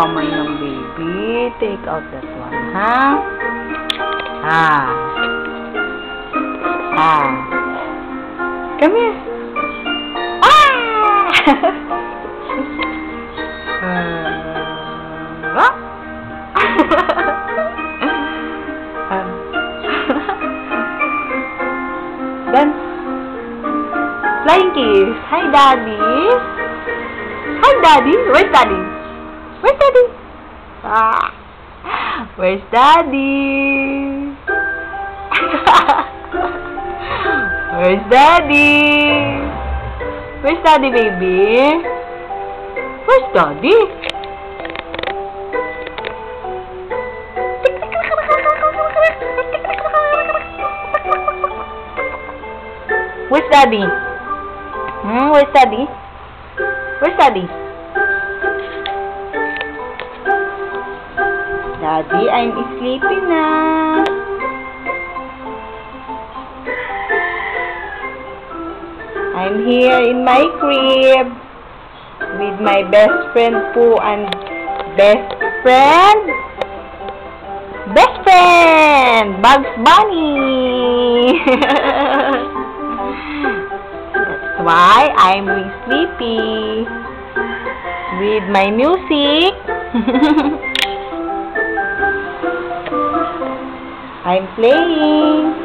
kamay ng baby. Take out that one, ha? Come here. Dance. Flying kiss. Hi, Daddy. Hi, Daddy. Where's Daddy? Where's Daddy? Where's Daddy? Where's Daddy? Where's Daddy, baby? Where's Daddy? Where's Daddy? Where's Daddy? Where's Daddy? Daddy, I'm sleepy na. I'm here in my crib with my best friend Pooh and best friend Bugs Bunny. That's why I'm sleepy with my music. I'm playing.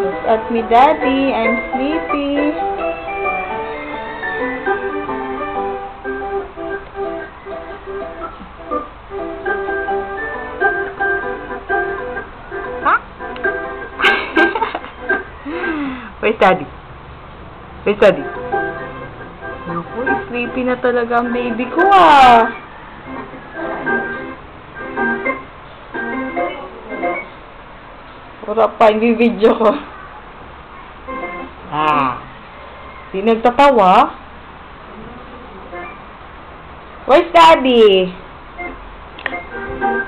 Look at me, Daddy. I'm sleepy. Where's Daddy? Where's Daddy? Naku, sleepy na talaga ang baby ko, Pura pa, yung video ko. Di nagtatawa? Where's Daddy?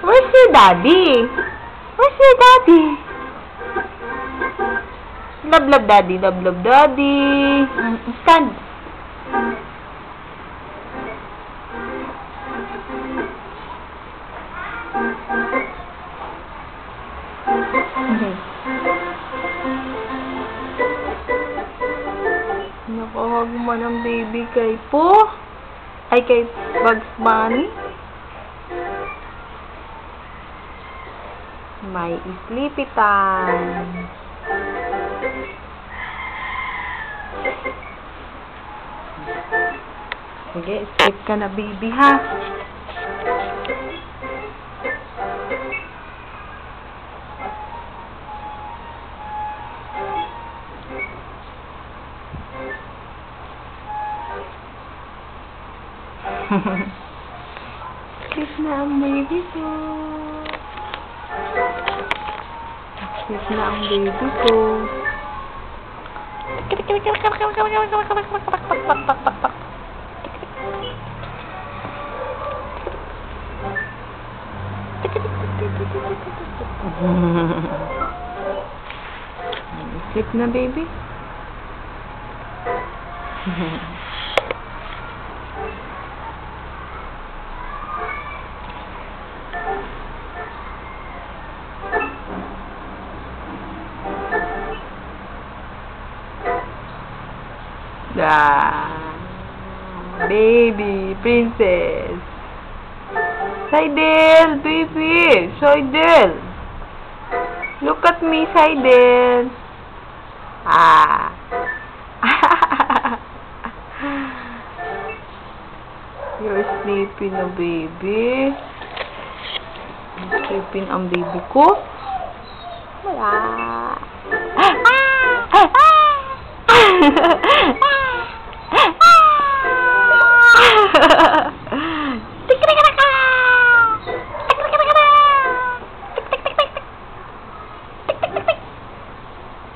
Where's your Daddy? Where's your Daddy? Love, love, Daddy. Love, love, Daddy. Stand. Nakahag mo ng baby kay Pooh. Ay, kay Bugs Bunny. May sleepy time. Sige, sleep ka na, baby, ha? Sleep na ang baby ko. Sleep na ang baby ko. Sleep na, baby. Baby, princess. Seidel, baby. Seidel. Look at me, Seidel. You're sleeping na, baby. Sleeping ang baby ko. Wala.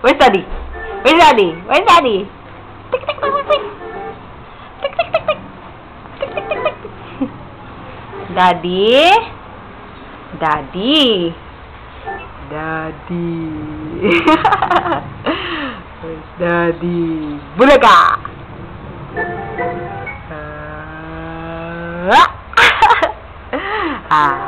Where's Daddy? Where's Daddy? Where's Daddy? Daddy? Daddy? Daddy? Where's Daddy? Bulaga! Ah.